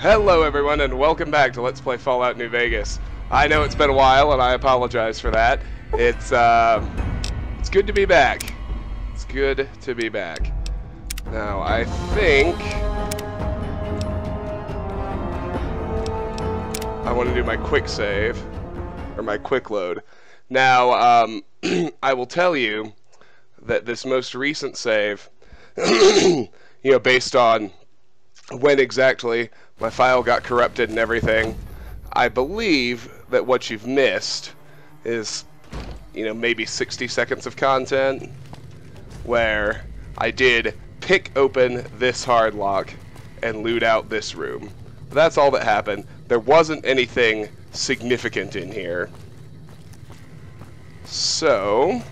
Hello everyone and welcome back to Let's Play Fallout New Vegas. I know it's been a while and I apologize for that. It's good to be back. It's good to be back. Now I think I want to do my quick save or my quick load. Now I will tell you that this most recent save, based on when exactly my file got corrupted and everything, I believe that what you've missed is, maybe 60 seconds of content where I did pick open this hard lock and loot out this room. That's all that happened. There wasn't anything significant in here. So,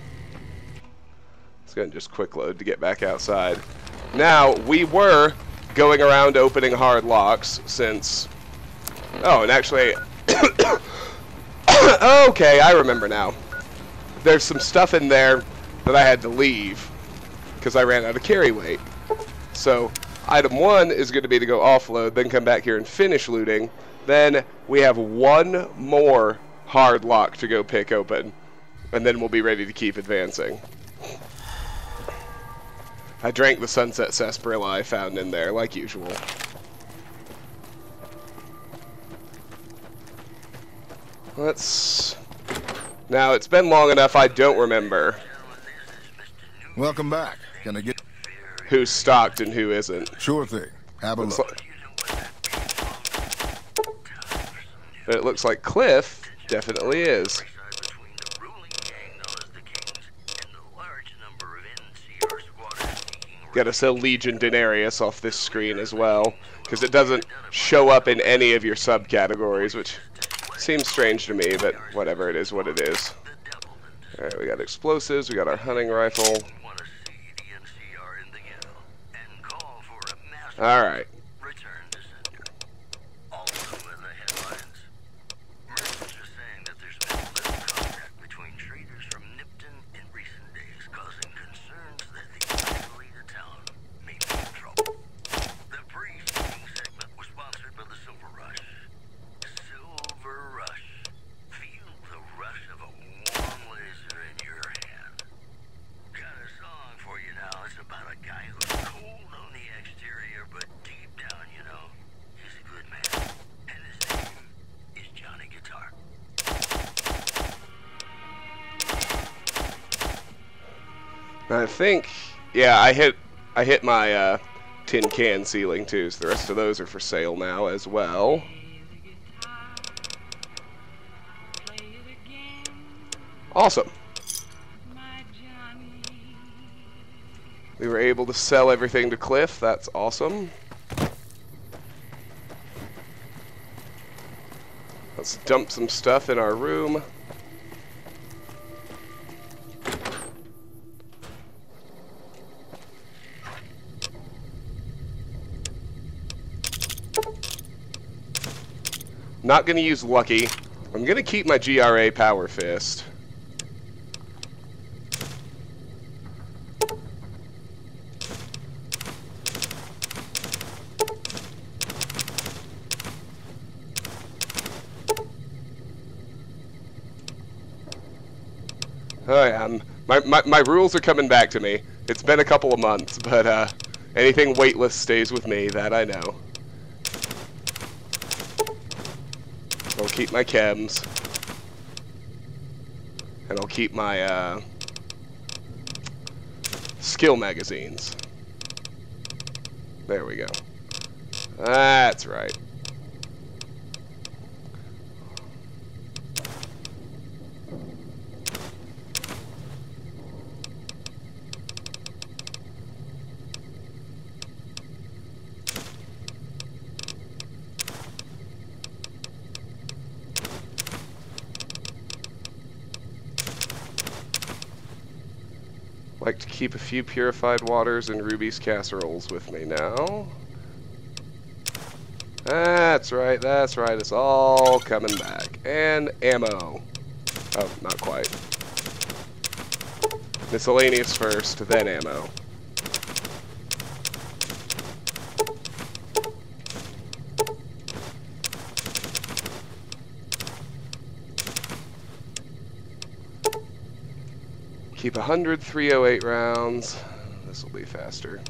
let's go and just quick load to get back outside. Now, we were going around opening hard locks since... Oh, and actually... Okay, I remember now. There's some stuff in there that I had to leave because I ran out of carry weight. So, item 1 is going to be to go offload, then come back here and finish looting. Then we have one more hard lock to go pick open, and then we'll be ready to keep advancing. I drank the sunset sarsaparilla I found in there, like usual. Now, it's been long enough, I don't remember. Welcome back. Can I get... Who's stocked and who isn't. Sure thing. Have a look. It looks like Cliff definitely is. Gotta sell Legion Denarius off this screen as well, because it doesn't show up in any of your subcategories, which seems strange to me, but whatever, it is what it is. Alright, we got explosives, we got our hunting rifle. Alright. I think, yeah, I hit my tin can ceiling too, so the rest of those are for sale now as well. Awesome. We were able to sell everything to Cliff, that's awesome. Let's dump some stuff in our room. Not going to use Lucky. I'm going to keep my GRA Power Fist. My rules are coming back to me. It's been a couple of months, but anything weightless stays with me, that I know. I'll keep my chems, and I'll keep my skill magazines. There we go. That's right. Like to keep a few purified waters and Ruby's casseroles with me now. That's right, it's all coming back. And ammo. Oh, not quite. Miscellaneous first, then ammo. Keep 100 308 rounds. This will be faster.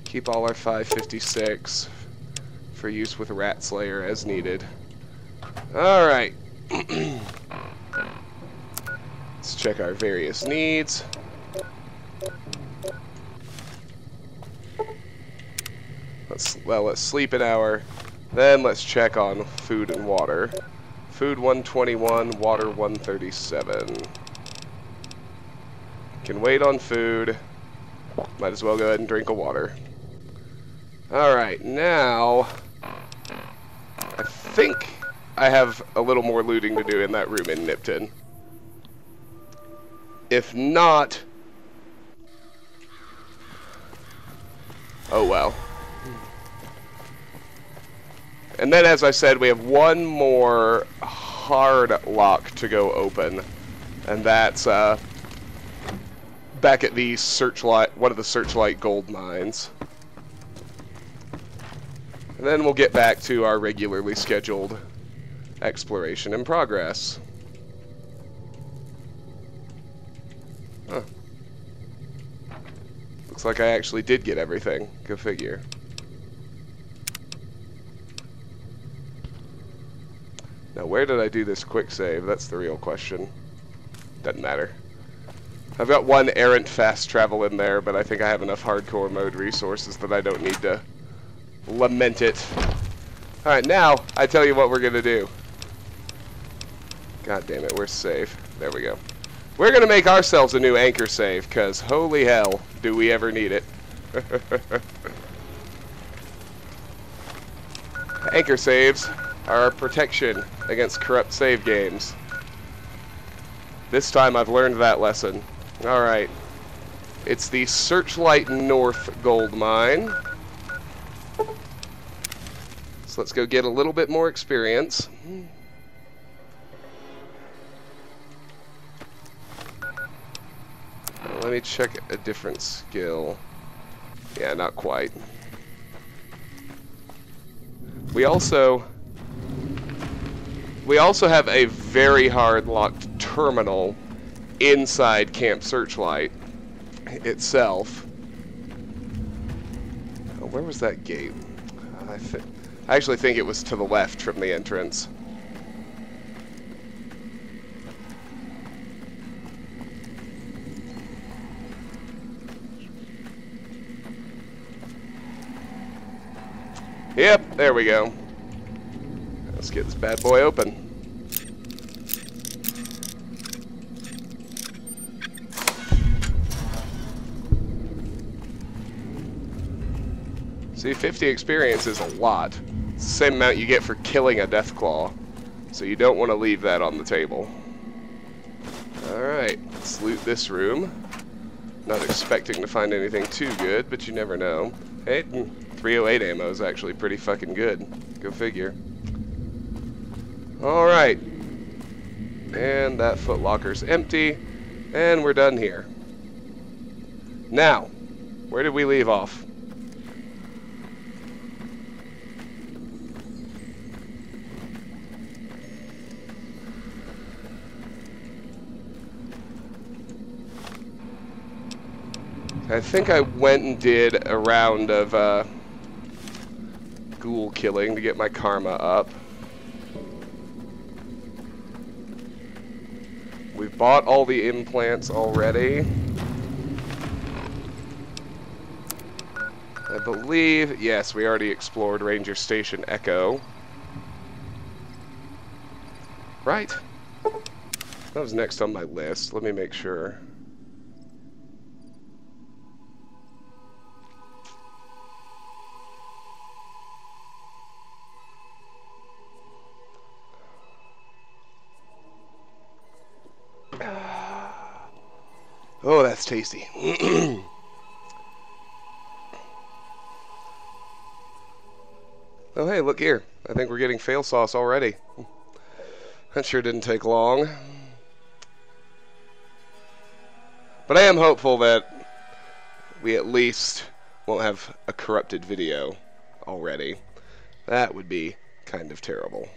Keep all our 556 for use with Rat Slayer as needed. Alright. Let's check our various needs. Let's sleep an hour. Then let's check on food and water. Food 121, water 137. Can wait on food. Might as well go ahead and drink a water. Alright, now I think I have a little more looting to do in that room in Nipton. If not, oh well. And then, as I said, we have one more hard lock to go open, and that's back at the Searchlight, one of the Searchlight gold mines. And then we'll get back to our regularly scheduled exploration in progress. Huh. Looks like I actually did get everything. Go figure. Now, where did I do this quick save? That's the real question. Doesn't matter. I've got one errant fast travel in there, but I think I have enough hardcore mode resources that I don't need to lament it. Alright, now, I tell you what we're going to do. God damn it, where's save? There we go. We're going to make ourselves a new anchor save, because holy hell, do we ever need it. Anchor saves are protection against corrupt save games. This time I've learned that lesson. Alright. It's the Searchlight North gold mine. So let's go get a little bit more experience. Let me check a different skill. Yeah, not quite. We also have a very hard locked terminal inside Camp Searchlight itself. Oh, where was that gate? I actually think it was to the left from the entrance. Yep, there we go. Let's get this bad boy open. See, 50 experience is a lot. It's the same amount you get for killing a Deathclaw. So you don't want to leave that on the table. Alright, let's loot this room. Not expecting to find anything too good, but you never know. Hey, 308 ammo is actually pretty fucking good. Go figure. Alright. And that footlocker's empty. And we're done here. Now, where did we leave off? I think I went and did a round of ghoul killing to get my karma up. We've bought all the implants already. I believe, yes, we already explored Ranger Station Echo. Right. That was next on my list. Let me make sure. Oh, that's tasty. Oh, hey, look here. I think we're getting fail sauce already. That sure didn't take long. But I am hopeful that we at least won't have a corrupted video already. That would be kind of terrible.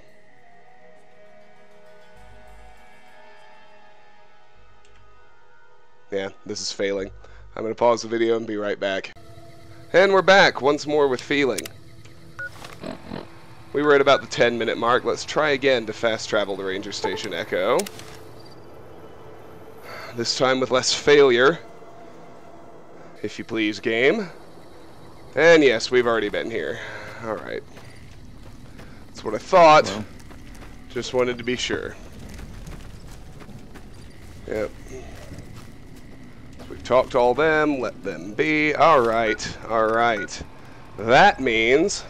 Yeah, this is failing. I'm going to pause the video and be right back. And we're back once more with feeling. We were at about the 10-minute mark. Let's try again to fast travel to Ranger Station Echo. This time with less failure. If you please, game. And yes, we've already been here. Alright. That's what I thought. Well. Just wanted to be sure. Yep. So we've talked to all them, let them be. Alright, alright. That means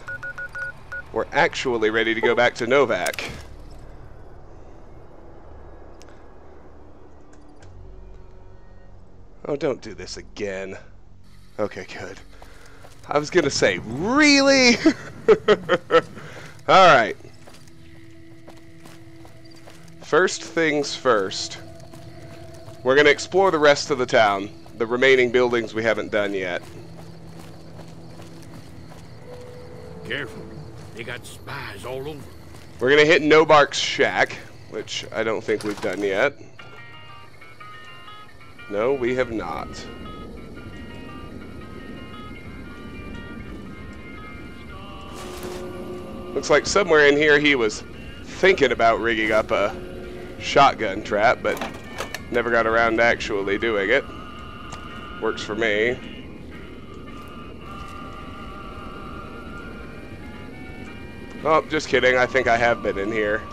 we're actually ready to go back to Novac. Oh, don't do this again. Okay, good. I was gonna say, really? Alright. First things first. We're gonna explore the rest of the town. The remaining buildings we haven't done yet. Careful. They got spies all over. We're gonna hit No-Bark's shack, which I don't think we've done yet. No, we have not. Looks like somewhere in here he was thinking about rigging up a shotgun trap, but never got around to actually doing it. Works for me. Oh, just kidding. I think I have been in here.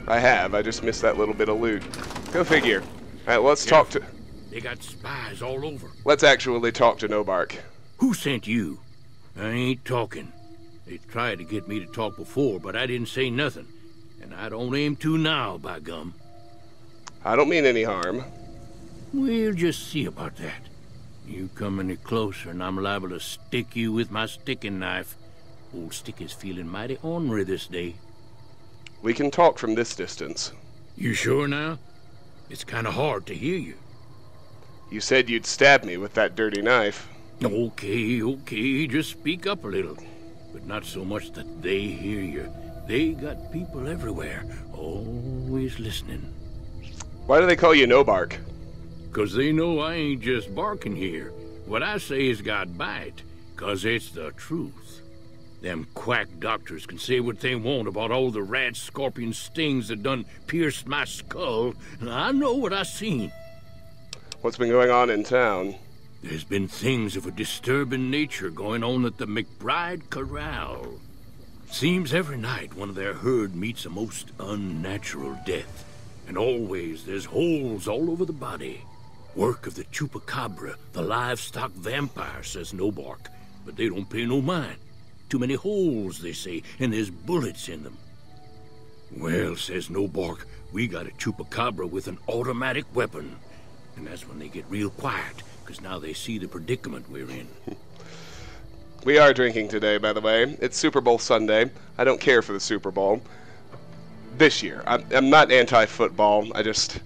I have. I just missed that little bit of loot. Go figure. Alright, let's talk to... They got spies all over. Let's actually talk to No-Bark. Who sent you? I ain't talking. They tried to get me to talk before, but I didn't say nothing. And I don't aim to now, by gum. I don't mean any harm. We'll just see about that. You come any closer and I'm liable to stick you with my sticking knife. Old Stick is feeling mighty ornery this day. We can talk from this distance. You sure now? It's kind of hard to hear you. You said you'd stab me with that dirty knife. Okay, okay, just speak up a little. But not so much that they hear you. They got people everywhere, always listening. Why do they call you No-Bark? 'Cause they know I ain't just barking here. What I say has got bite, 'cause it's the truth. Them quack doctors can say what they want about all the rat scorpion stings that done pierced my skull, and I know what I seen. What's been going on in town? There's been things of a disturbing nature going on at the McBride Corral. Seems every night one of their herd meets a most unnatural death. And always there's holes all over the body. Work of the chupacabra, the livestock vampire, says No-Bark. But they don't pay no mind. Too many holes, they say, and there's bullets in them. Well, says No-Bark, we got a chupacabra with an automatic weapon. And that's when they get real quiet, because now they see the predicament we're in. We are drinking today, by the way. It's Super Bowl Sunday. I don't care for the Super Bowl. This year. I'm not anti-football. I just...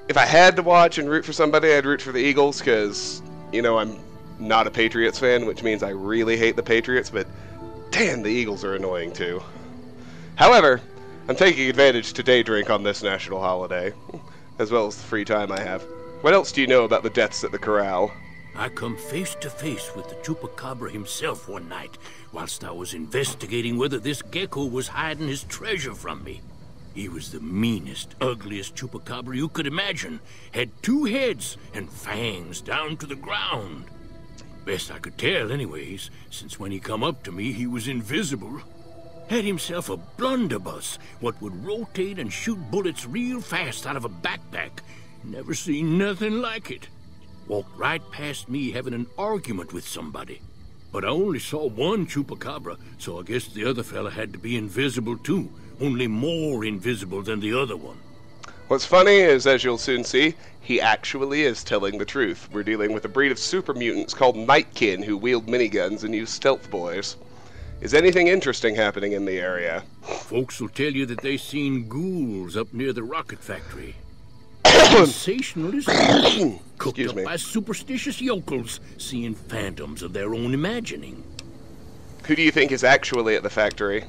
If I had to watch and root for somebody, I'd root for the Eagles, because, you know, I'm not a Patriots fan, which means I really hate the Patriots, but damn, the Eagles are annoying, too. However, I'm taking advantage to day drink on this national holiday, as well as the free time I have. What else do you know about the deaths at the corral? I come face to face with the chupacabra himself one night, whilst I was investigating whether this gecko was hiding his treasure from me. He was the meanest, ugliest chupacabra you could imagine. Had 2 heads and fangs down to the ground. Best I could tell anyways, since when he come up to me he was invisible. Had himself a blunderbuss, what would rotate and shoot bullets real fast out of a backpack. Never seen nothing like it. Walked right past me having an argument with somebody. But I only saw one chupacabra, so I guess the other fella had to be invisible too. Only more invisible than the other one. What's funny is, as you'll soon see, he actually is telling the truth. We're dealing with a breed of super mutants called Nightkin who wield miniguns and use stealth boys. Is anything interesting happening in the area? Folks will tell you that they seen ghouls up near the rocket factory. sensationalist cooked Excuse up me. by superstitious yokels seeing phantoms of their own imagining. Who do you think is actually at the factory?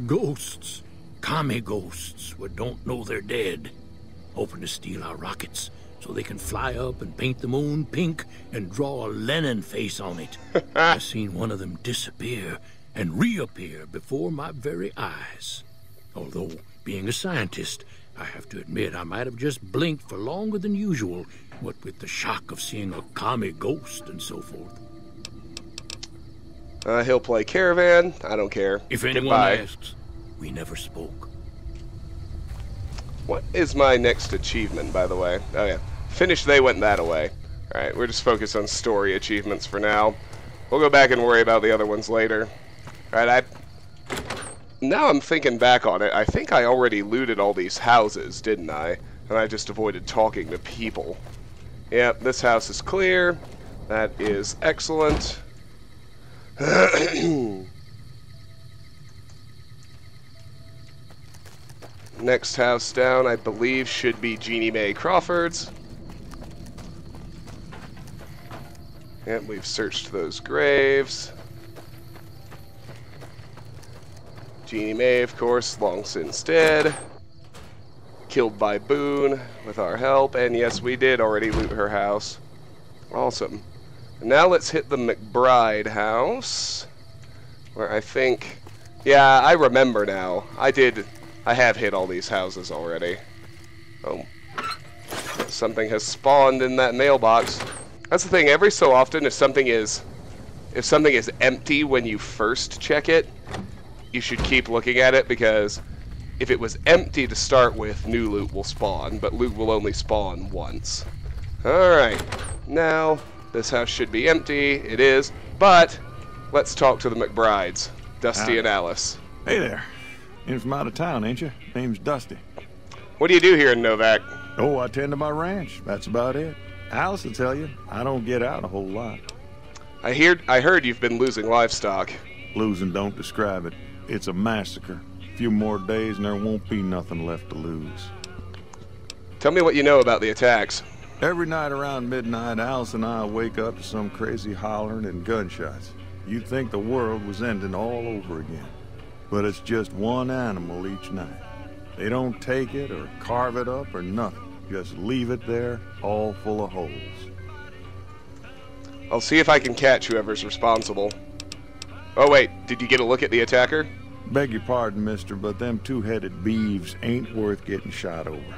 Ghosts. Commie ghosts who don't know they're dead. Hoping to steal our rockets so they can fly up and paint the moon pink and draw a Lenin face on it. I seen one of them disappear and reappear before my very eyes. Although, being a scientist, I have to admit I might have just blinked for longer than usual, what with the shock of seeing a commie ghost and so forth. He'll play Caravan. I don't care. If anyone Goodbye. asks, we never spoke. What is my next achievement, by the way? Oh, yeah. Finish They Went That Away. Alright, we're just focused on story achievements for now. We'll go back and worry about the other ones later. Alright, now I'm thinking back on it. I think I already looted all these houses, didn't I? And I just avoided talking to people. Yep, this house is clear. That is excellent. Next house down, I believe, should be Jeannie Mae Crawford's. Yep, we've searched those graves. Jeannie Mae, of course, long since dead. Killed by Boone with our help, and yes, we did already loot her house. Awesome. Now let's hit the McBride house, where I think... Yeah, I remember now. I have hit all these houses already. Oh. Something has spawned in that mailbox. That's the thing, every so often if something is empty when you first check it, you should keep looking at it, because if it was empty to start with, new loot will spawn, but loot will only spawn once. Alright, now this house should be empty. It is, but let's talk to the McBrides, Dusty and Alice. Hey there. In from out of town, ain't you? Name's Dusty. What do you do here in Novac? Oh, I tend to my ranch. That's about it. Alice will tell you, I don't get out a whole lot. I heard you've been losing livestock. Losing don't describe it. It's a massacre. A few more days and there won't be nothing left to lose. Tell me what you know about the attacks. Every night around midnight, Alice and I wake up to some crazy hollering and gunshots. You'd think the world was ending all over again. But it's just one animal each night. They don't take it or carve it up or nothing. Just leave it there, all full of holes. I'll see if I can catch whoever's responsible. Oh wait, did you get a look at the attacker? Beg your pardon, mister, but them two-headed beeves ain't worth getting shot over.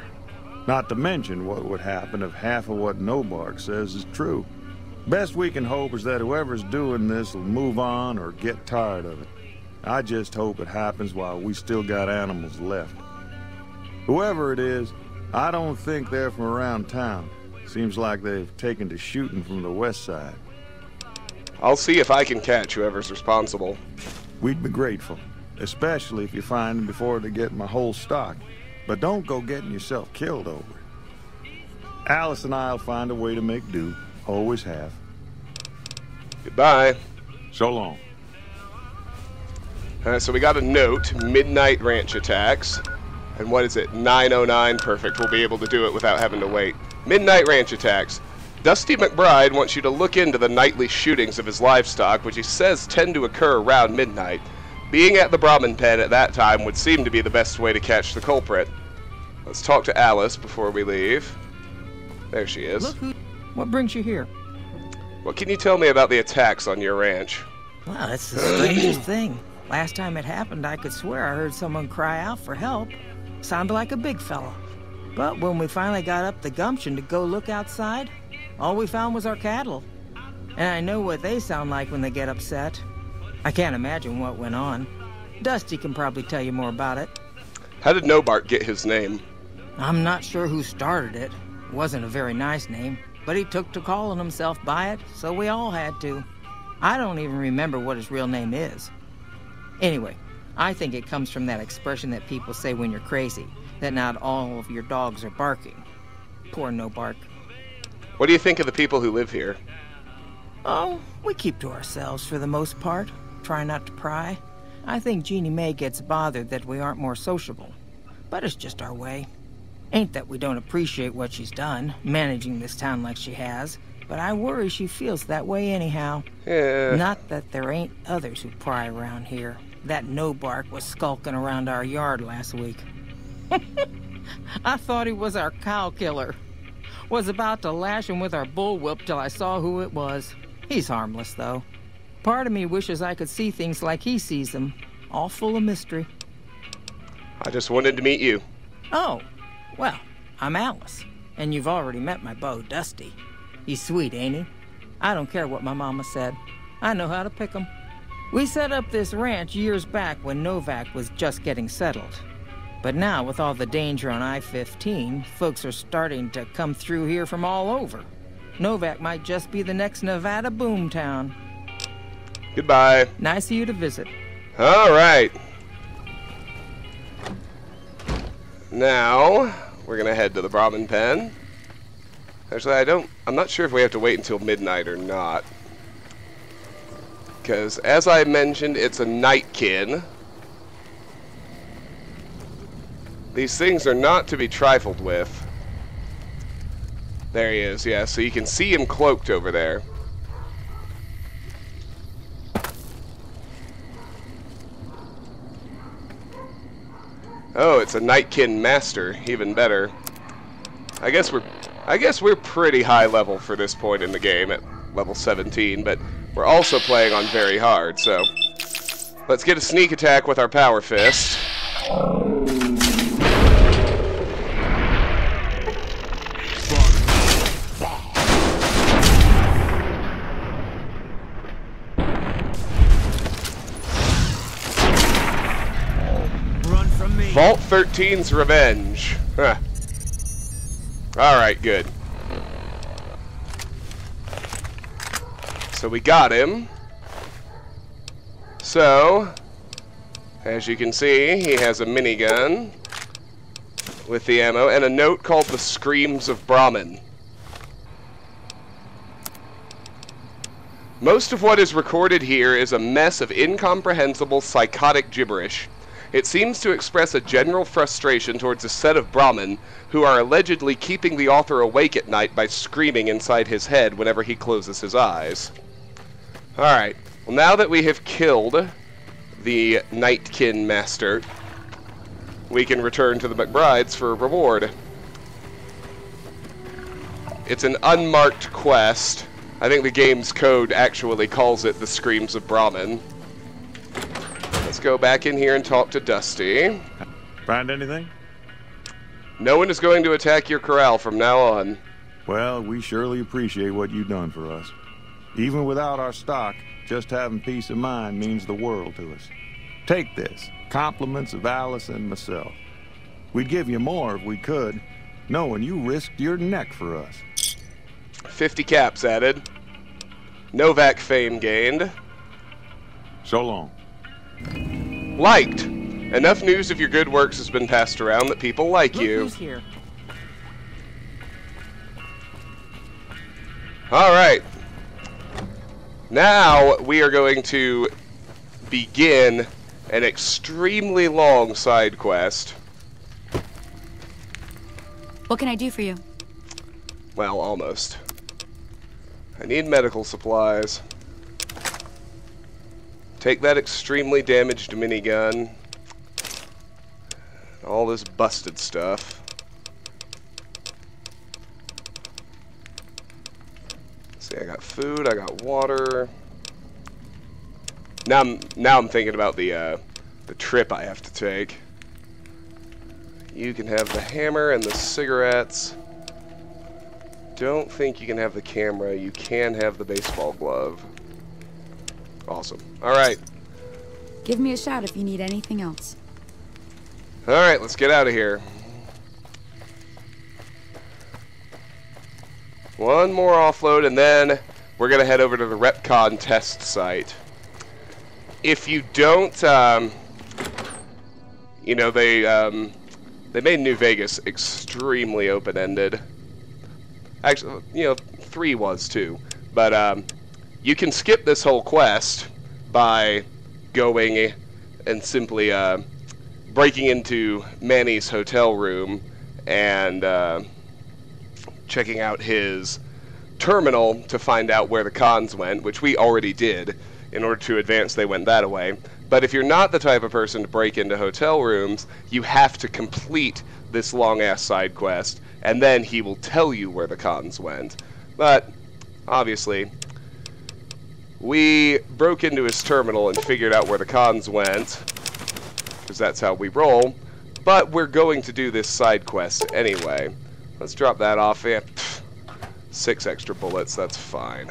Not to mention what would happen if half of what No-Bark says is true. Best we can hope is that whoever's doing this will move on or get tired of it. I just hope it happens while we still got animals left. Whoever it is, I don't think they're from around town. Seems like they've taken to shooting from the west side. I'll see if I can catch whoever's responsible. We'd be grateful, especially if you find them before they get my whole stock. But don't go getting yourself killed over it. Alice and I'll find a way to make do. Always have. Goodbye. So long. So we got a note, midnight ranch attacks. And what is it, 9:09? Perfect, we'll be able to do it without having to wait. Midnight ranch attacks. Dusty McBride wants you to look into the nightly shootings of his livestock, which he says tend to occur around midnight. Being at the Brahmin pen at that time would seem to be the best way to catch the culprit. Let's talk to Alice before we leave. There she is. What brings you here? What can you tell me about the attacks on your ranch? Well, it's the strangest thing. Last time it happened, I could swear I heard someone cry out for help. Sounded like a big fella. But when we finally got up the gumption to go look outside, all we found was our cattle. And I know what they sound like when they get upset. I can't imagine what went on. Dusty can probably tell you more about it. How did No-Bark get his name? I'm not sure who started it. Wasn't a very nice name, but he took to calling himself by it, so we all had to. I don't even remember what his real name is. Anyway, I think it comes from that expression that people say when you're crazy, that not all of your dogs are barking. Poor No-Bark. What do you think of the people who live here? Oh, we keep to ourselves for the most part. Try not to pry. I think Jeannie Mae gets bothered that we aren't more sociable. But it's just our way. Ain't that we don't appreciate what she's done, managing this town like she has, but I worry she feels that way anyhow. Yeah. Not that there ain't others who pry around here. That No-Bark was skulking around our yard last week. I thought he was our cow killer. Was about to lash him with our bullwhip till I saw who it was. He's harmless, though. Part of me wishes I could see things like he sees them, all full of mystery. I just wanted to meet you. Oh, well, I'm Alice, and you've already met my beau, Dusty. He's sweet, ain't he? I don't care what my mama said. I know how to pick 'em. We set up this ranch years back when Novac was just getting settled. But now, with all the danger on I-15, folks are starting to come through here from all over. Novac might just be the next Nevada boomtown. Goodbye. Nice of you to visit. All right. Now, we're going to head to the Brahmin pen. Actually, I'm not sure if we have to wait until midnight or not. Because, as I mentioned, it's a nightkin. These things are not to be trifled with. There he is, yeah, so you can see him cloaked over there. Oh, it's a nightkin master, even better. I guess we're pretty high level for this point in the game at level 17, but we're also playing on very hard, so let's get a sneak attack with our power fist. Vault 13's Revenge. Huh. Alright, good. So we got him. So, as you can see, he has a minigun with the ammo and a note called The Screams of Brahmin. Most of what is recorded here is a mess of incomprehensible psychotic gibberish. It seems to express a general frustration towards a set of Brahmin who are allegedly keeping the author awake at night by screaming inside his head whenever he closes his eyes. Alright, well now that we have killed the Nightkin Master, we can return to the McBrides for a reward. It's an unmarked quest. I think the game's code actually calls it The Screams of Brahmin. Let's go back in here and talk to Dusty. Find anything? No one is going to attack your corral from now on. Well, we surely appreciate what you've done for us. Even without our stock, just having peace of mind means the world to us. Take this, compliments of Alice and myself. We'd give you more if we could, knowing you risked your neck for us. 50 caps added. Novac fame gained. So long. Liked. Enough news of your good works has been passed around that people like Look you. who's here. Alright. Now we are going to begin an extremely long side quest. What can I do for you? Well, almost. I need medical supplies. Take that extremely damaged minigun. All this busted stuff. See, I got food, I got water. Now I'm thinking about the trip I have to take. You can have the hammer and the cigarettes. Don't think you can have the camera. You can have the baseball glove. Awesome. Alright. Give me a shout if you need anything else. Alright, let's get out of here. One more offload, and then we're going to head over to the Repconn test site. If you don't, you know, they made New Vegas extremely open-ended. Actually, you know, 3 was too. But, you can skip this whole quest by going and simply breaking into Manny's hotel room and checking out his terminal to find out where the cons went, which we already did. In order to advance, they went that way. But if you're not the type of person to break into hotel rooms, you have to complete this long-ass side quest, and then he will tell you where the cons went. But, obviously, we broke into his terminal and figured out where the cons went, because that's how we roll. But we're going to do this side quest anyway. Let's drop that off. Yeah, 6 extra bullets, that's fine.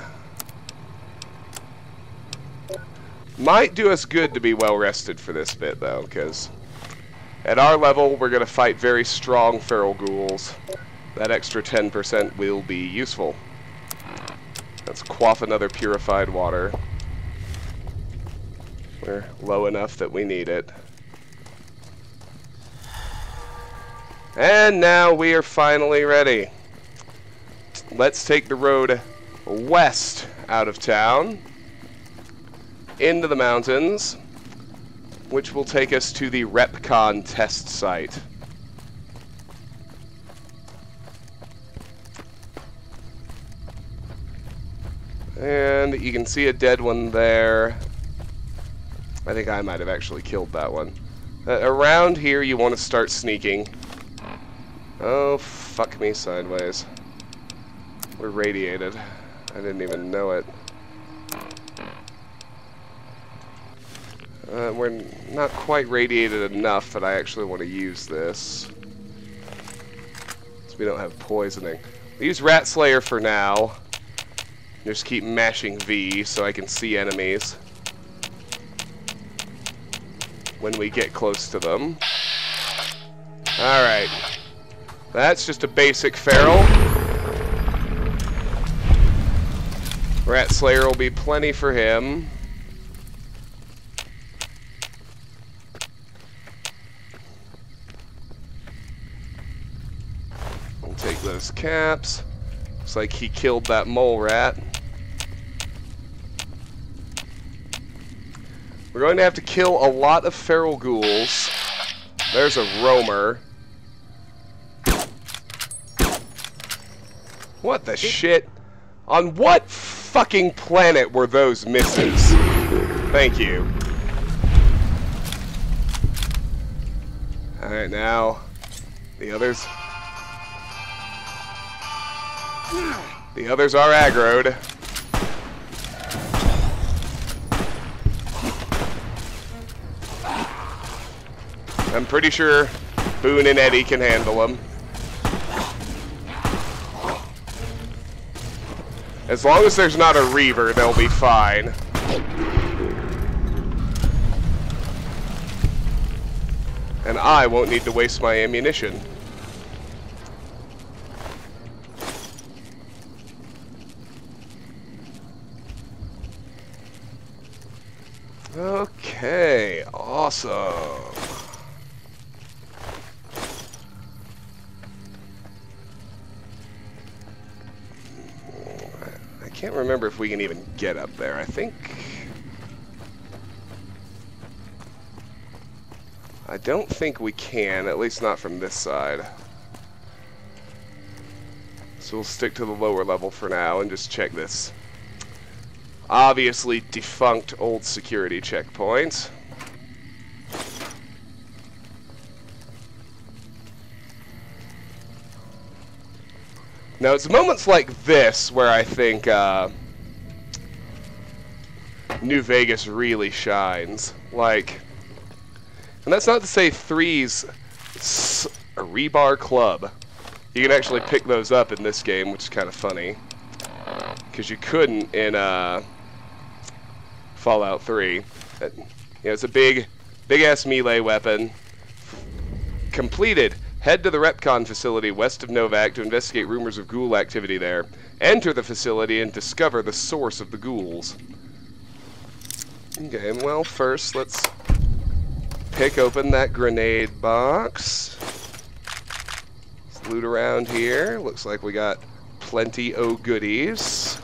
Might do us good to be well rested for this bit, though, because at our level, we're going to fight very strong feral ghouls. That extra 10% will be useful. Let's quaff another purified water. We're low enough that we need it. And now we are finally ready. Let's take the road west out of town, into the mountains, which will take us to the Repconn test site. And you can see a dead one there. I think I might have actually killed that one. Around here you want to start sneaking. Oh, fuck me sideways. We're radiated. I didn't even know it. We're not quite radiated enough that I actually want to use this. So we don't have poisoning. We'll use Rat Slayer for now. Just keep mashing V so I can see enemies when we get close to them. Alright. That's just a basic feral. Rat Slayer will be plenty for him. We'll take those caps. Looks like he killed that mole rat. We're going to have to kill a lot of feral ghouls. There's a roamer. What the shit? On what fucking planet were those misses? Thank you. Alright, now the others. The others are aggroed. I'm pretty sure Boone and Eddie can handle them. As long as there's not a Reaver, they'll be fine. And I won't need to waste my ammunition. Okay, awesome. I can't remember if we can even get up there. I don't think we can, at least not from this side. So we'll stick to the lower level for now and just check this obviously defunct old security checkpoint. Now it's moments like this where I think New Vegas really shines. Like, and that's not to say 3's a rebar club. You can actually pick those up in this game, which is kind of funny, because you couldn't in Fallout 3. It's a big-ass melee weapon. Completed. Head to the Repconn facility west of Novac to investigate rumors of ghoul activity there. Enter the facility and discover the source of the ghouls. Okay, well, first let's pick open that grenade box. Let's loot around here. Looks like we got plenty o' goodies.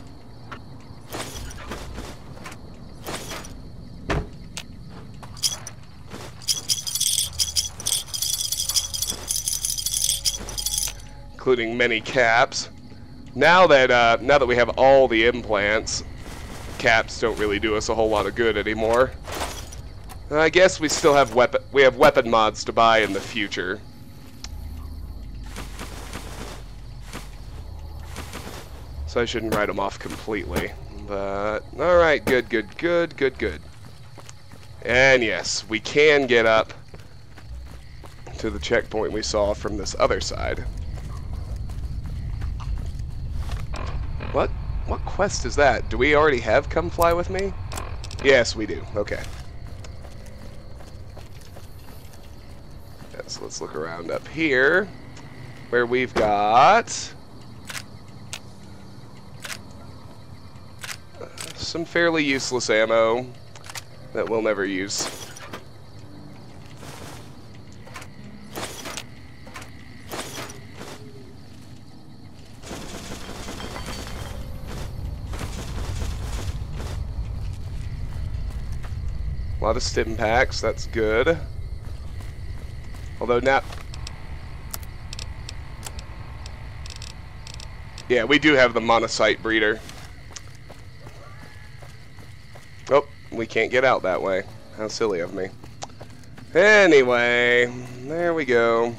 including many caps. Now that we have all the implants, caps don't really do us a whole lot of good anymore. I guess we still have weapon mods to buy in the future. So I shouldn't write them off completely. But alright, good. And yes, we can get up to the checkpoint we saw from this other side. What quest is that? Do we already have Come Fly With Me? Yes, we do. Okay. So let's look around up here, where we've got some fairly useless ammo that we'll never use. A lot of stim packs, that's good. Although now... Yeah, we do have the monocyte breeder. Oh, we can't get out that way. How silly of me. Anyway, there we go.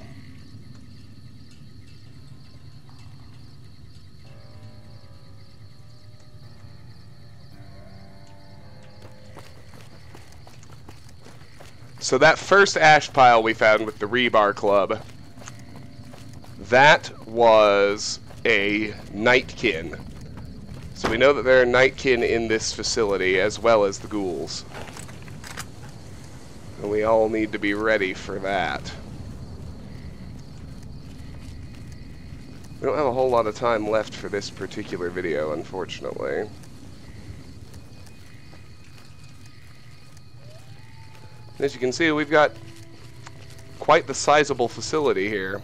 So that first ash pile we found with the rebar club, that was a nightkin. So we know that there are nightkin in this facility as well as the ghouls. And we all need to be ready for that. We don't have a whole lot of time left for this particular video, unfortunately. As you can see, we've got quite the sizable facility here.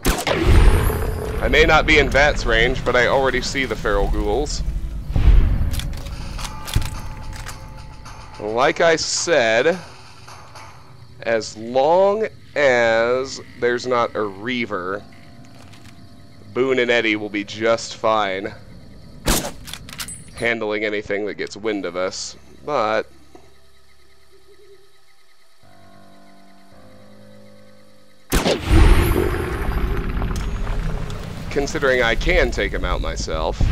I may not be in VATS range, but I already see the feral ghouls. Like I said, as long as there's not a Reaver, Boone and Eddie will be just fine handling anything that gets wind of us, but considering I can take him out myself,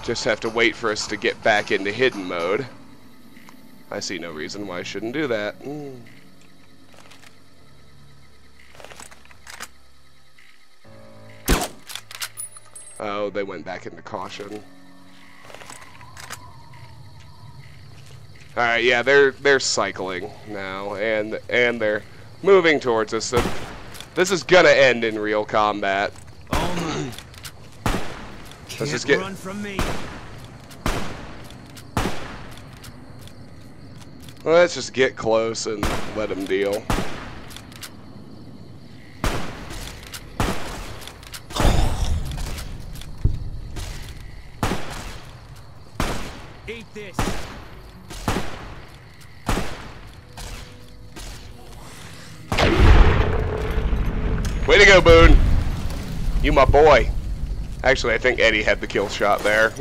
just have to wait for us to get back into hidden mode. I see no reason why I shouldn't do that. Oh, they went back into caution. Alright, yeah, they're cycling now, and they're moving towards us. So this is gonna end in real combat. Oh my. Let's just get... run from me. Let's just get close and let them deal. Eat this. Way to go, Boone. You my boy. Actually, I think Eddie had the kill shot there.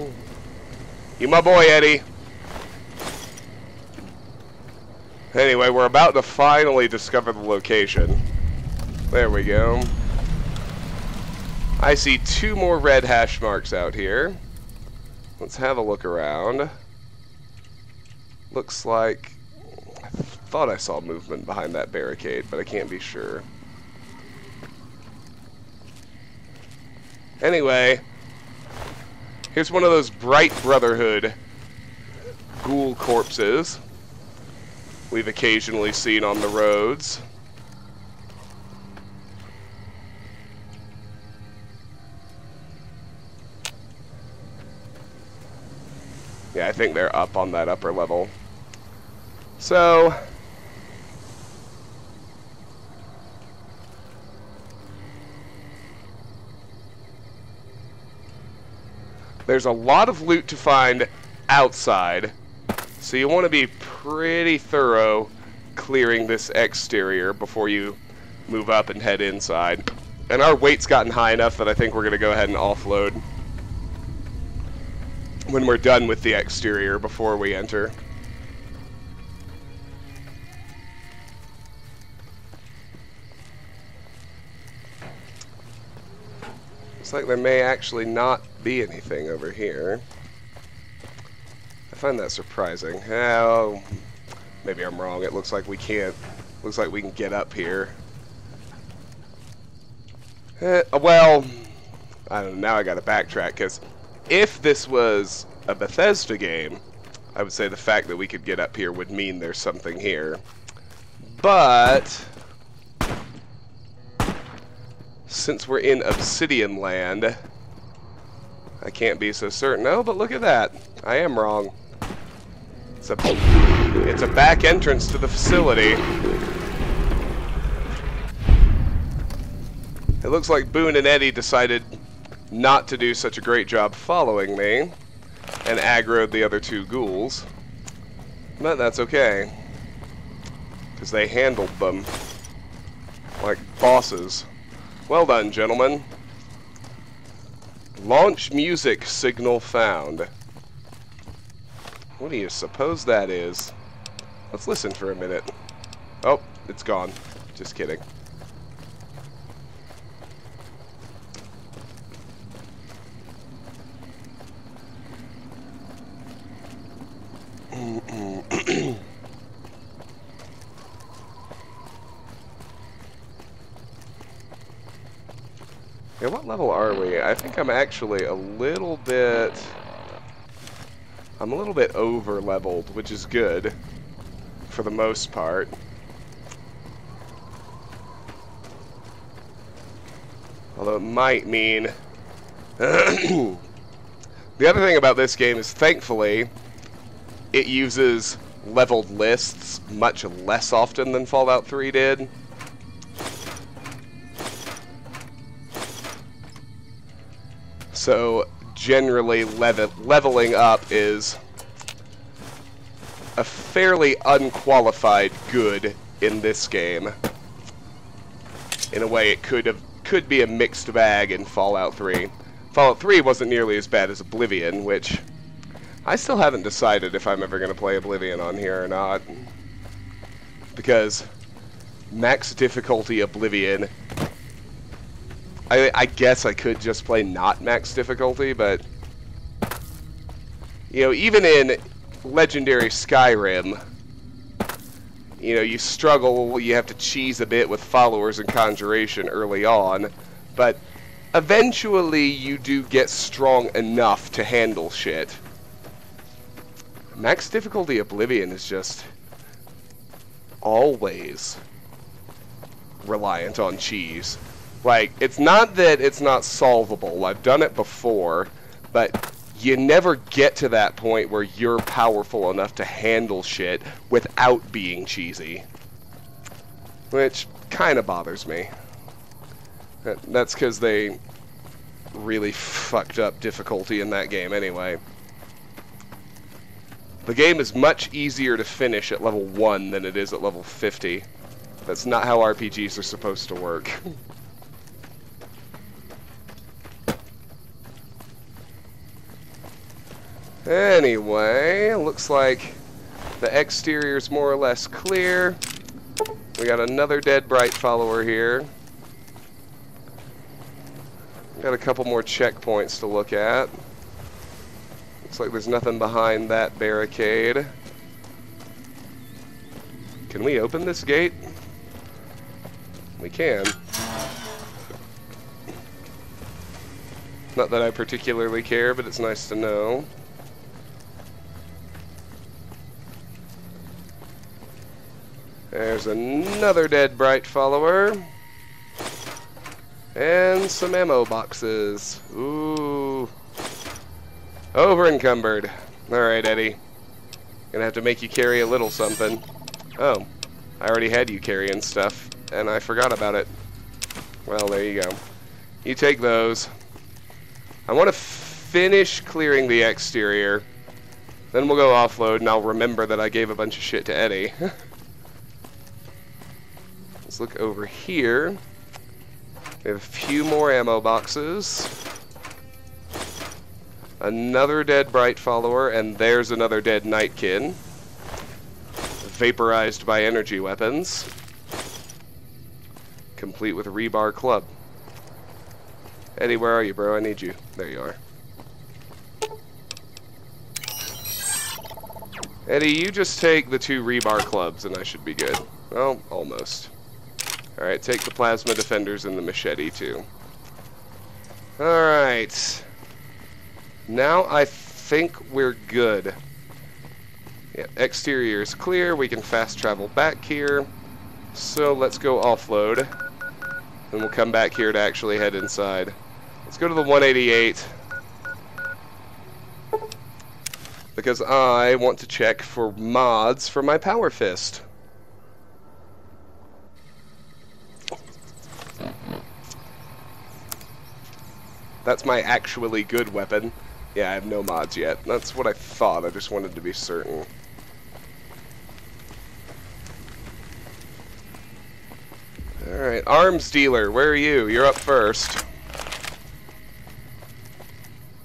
You my boy, Eddie. Anyway, we're about to finally discover the location. There we go. I see 2 more red hash marks out here. Let's have a look around. Looks like... I thought I saw movement behind that barricade, but I can't be sure. Anyway, here's one of those Bright Brotherhood ghoul corpses we've occasionally seen on the roads. Yeah, I think they're up on that upper level. So... there's a lot of loot to find outside, so you want to be pretty thorough clearing this exterior before you move up and head inside. And our weight's gotten high enough that I think we're going to go ahead and offload when we're done with the exterior before we enter. Looks like there may actually not be anything over here. I find that surprising. Oh, maybe I'm wrong. It looks like we can't. Looks like we can get up here. Well, I don't know. Now I got to backtrack, because if this was a Bethesda game, I would say the fact that we could get up here would mean there's something here. But since we're in Obsidian Land, I can't be so certain. Oh, but look at that. I am wrong. It's a back entrance to the facility. It looks like Boone and Eddie decided not to do such a great job following me and aggroed the other two ghouls. But that's okay, because they handled them like bosses. Well done, gentlemen. Launch music signal found. What do you suppose that is? Let's listen for a minute. Oh, it's gone. Just kidding. Yeah, what level are we? I think I'm actually a little bit... I'm a little bit over-leveled, which is good, for the most part. Although it might mean... The other thing about this game is, thankfully, it uses leveled lists much less often than Fallout 3 did. So generally leveling up is a fairly unqualified good in this game. In a way, it could be a mixed bag in Fallout 3. Fallout 3 wasn't nearly as bad as Oblivion, which I still haven't decided if I'm ever going to play Oblivion on here or not. Because max difficulty Oblivion, I guess I could just play not max difficulty, but you know, even in Legendary Skyrim, you know, you struggle, you have to cheese a bit with followers and conjuration early on, but eventually you do get strong enough to handle shit. Max difficulty Oblivion is just always reliant on cheese. Like, it's not that it's not solvable. I've done it before, but you never get to that point where you're powerful enough to handle shit without being cheesy. Which kind of bothers me. That's because they really fucked up difficulty in that game anyway. The game is much easier to finish at level 1 than it is at level 50. That's not how RPGs are supposed to work. Anyway, looks like the exterior's more or less clear. We got another dead bright follower here. Got a couple more checkpoints to look at. Looks like there's nothing behind that barricade. Can we open this gate? We can. Not that I particularly care, but it's nice to know. There's another dead bright follower. And some ammo boxes. Ooh. Over encumbered. Alright, Eddie. Gonna have to make you carry a little something. Oh. I already had you carrying stuff, and I forgot about it. Well, there you go. You take those. I want to finish clearing the exterior. Then we'll go offload, and I'll remember that I gave a bunch of shit to Eddie. Let's look over here. We have a few more ammo boxes. Another dead Bright Follower, and there's another dead Nightkin. Vaporized by energy weapons. Complete with a rebar club. Eddie, where are you, bro? I need you. There you are. Eddie, you just take the 2 rebar clubs and I should be good. Well, almost. Alright, take the plasma defenders and the machete too. Alright. Now I think we're good. Yeah, exterior is clear. We can fast travel back here. So let's go offload. Then we'll come back here to actually head inside. Let's go to the 188. Because I want to check for mods for my Power Fist. That's my actually good weapon. Yeah, I have no mods yet. That's what I thought. I just wanted to be certain. Alright, arms dealer, where are you? You're up first.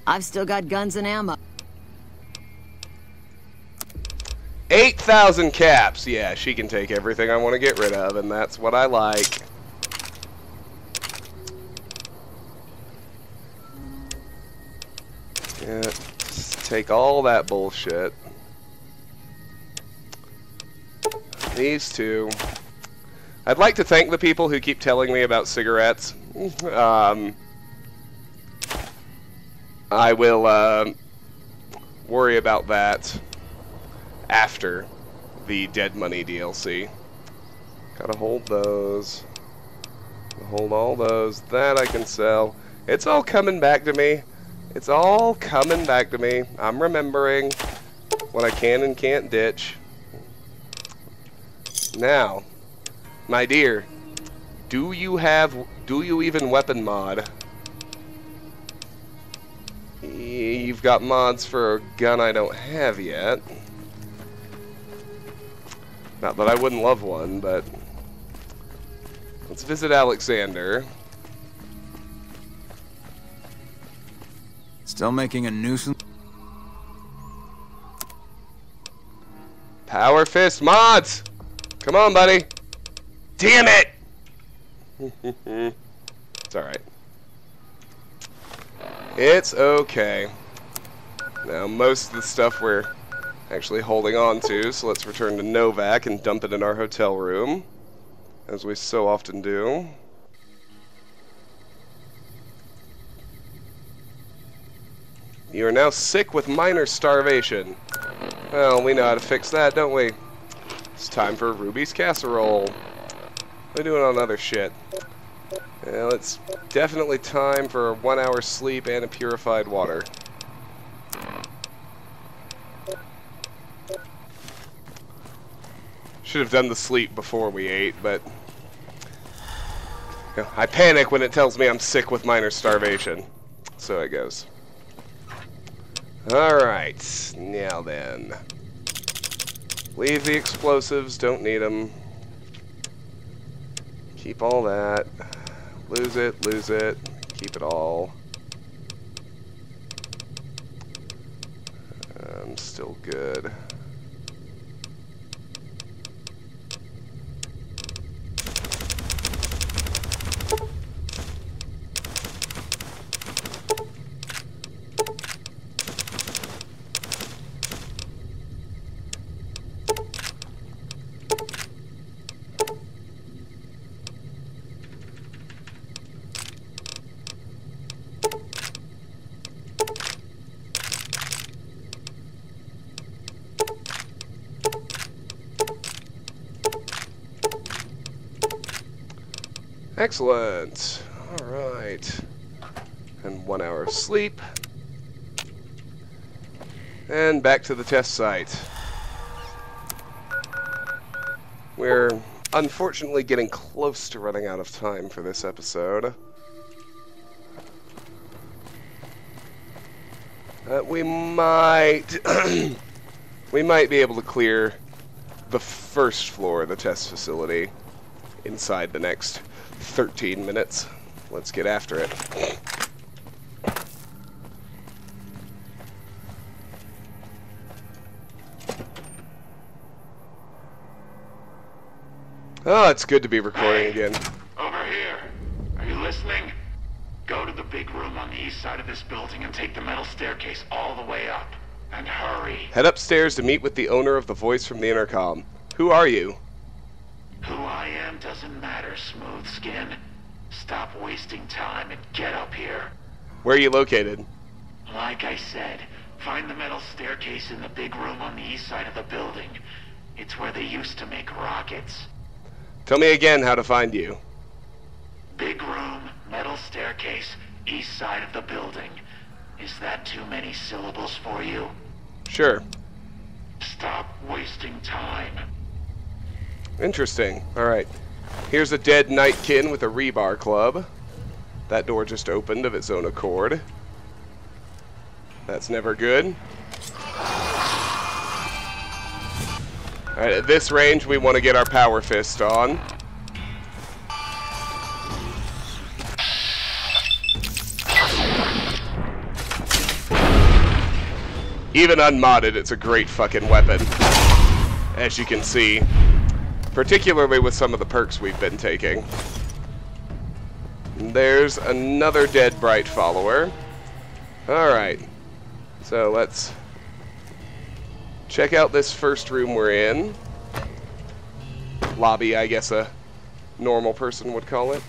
I've still got guns and ammo. 8,000 caps. Yeah, she can take everything I want to get rid of, and that's what I like. Yeah, just take all that bullshit. These 2. I'd like to thank the people who keep telling me about cigarettes. I will worry about that after the Dead Money DLC. Gotta hold those. Hold all those. That I can sell. It's all coming back to me. It's all coming back to me. I'm remembering what I can and can't ditch. Now, my dear, do you even weapon mod? You've got mods for a gun I don't have yet. Not that I wouldn't love one, but let's visit Alexander. Still making a nuisance? Power Fist mods! Come on, buddy. Damn it! It's alright. It's okay. Now, most of the stuff we're actually holding on to, so let's return to Novac and dump it in our hotel room, as we so often do. You are now sick with minor starvation. Well, we know how to fix that, don't we? It's time for Ruby's casserole. We're doing on other shit. Well, it's definitely time for a 1 hour sleep and a purified water. Should have done the sleep before we ate, but you know, I panic when it tells me I'm sick with minor starvation. So it goes. Alright, now then. Leave the explosives, don't need them. Keep all that. Lose it, keep it all. I'm still good. Excellent. Alright. And 1 hour of sleep. And back to the test site. We're unfortunately getting close to running out of time for this episode. We might we might be able to clear the first floor of the test facility inside the next 13 minutes. Let's get after it. Oh, it's good to be recording again. Over here. Are you listening? Go to the big room on the east side of this building and take the metal staircase all the way up. And hurry. Head upstairs to meet with the owner of the voice from the intercom. Who are you? Who I am doesn't matter, Smooth Skin. Stop wasting time and get up here. Where are you located? Like I said, find the metal staircase in the big room on the east side of the building. It's where they used to make rockets. Tell me again how to find you. Big room, metal staircase, east side of the building. Is that too many syllables for you? Sure. Stop wasting time. Interesting. Alright. Here's a dead nightkin with a rebar club. That door just opened of its own accord. That's never good. Alright, at this range we want to get our power fist on. Even unmodded, it's a great fucking weapon, as you can see, particularly with some of the perks we've been taking. And there's another dead bright follower. Alright, so let's check out this first room we're in. Lobby, I guess a normal person would call it.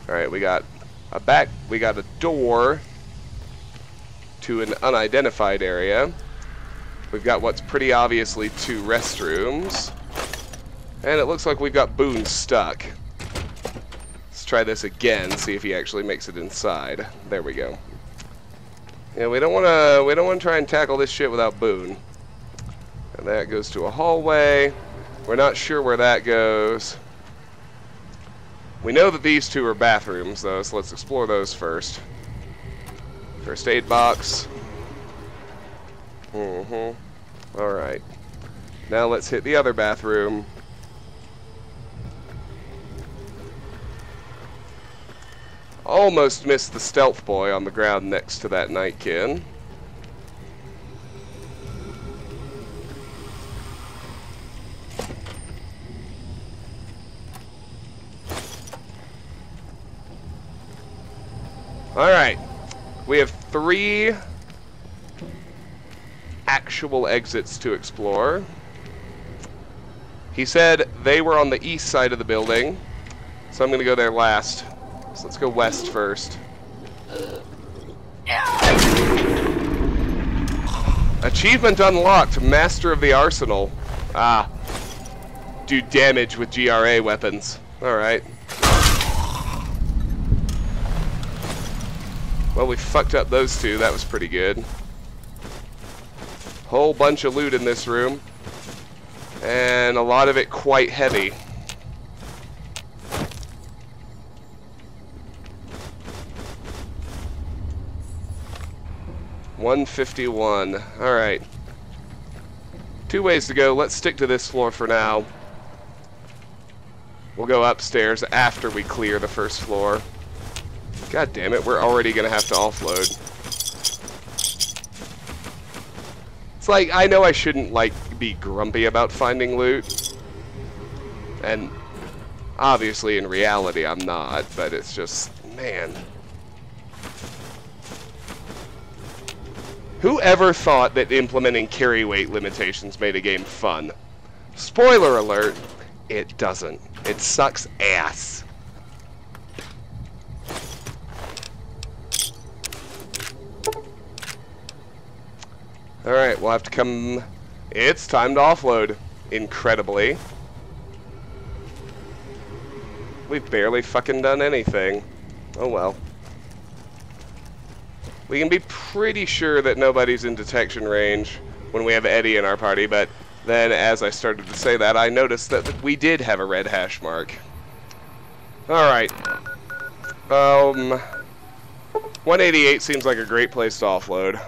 Alright, we got a door to an unidentified area. We've got what's pretty obviously 2 restrooms. And it looks like we've got Boone stuck. Let's try this again, see if he actually makes it inside. There we go. Yeah, we don't wanna try and tackle this shit without Boone. And that goes to a hallway. We're not sure where that goes. We know that these 2 are bathrooms though, so let's explore those first. First aid box. Alright. Now let's hit the other bathroom. Almost missed the stealth boy on the ground next to that nightkin. Alright. We have 3 actual exits to explore. He said they were on the east side of the building, so I'm going to go there last. So let's go west first. Achievement unlocked, Master of the Arsenal. Ah. Do damage with GRA weapons. Alright. Well, we fucked up those 2. That was pretty good. Whole bunch of loot in this room. And a lot of it quite heavy. $151. Alright. 2 ways to go. Let's stick to this floor for now. We'll go upstairs after we clear the first floor. God damn it, we're already gonna have to offload. It's like, I know I shouldn't, like, be grumpy about finding loot. And obviously in reality I'm not, but it's just, man. Who ever thought that implementing carry weight limitations made a game fun? Spoiler alert, it doesn't. It sucks ass. Alright, we'll have to come... It's time to offload, incredibly. We've barely fucking done anything. Oh well. We can be pretty sure that nobody's in detection range when we have Eddie in our party, but then as I started to say that, I noticed that we did have a red hash mark. Alright. 188 seems like a great place to offload.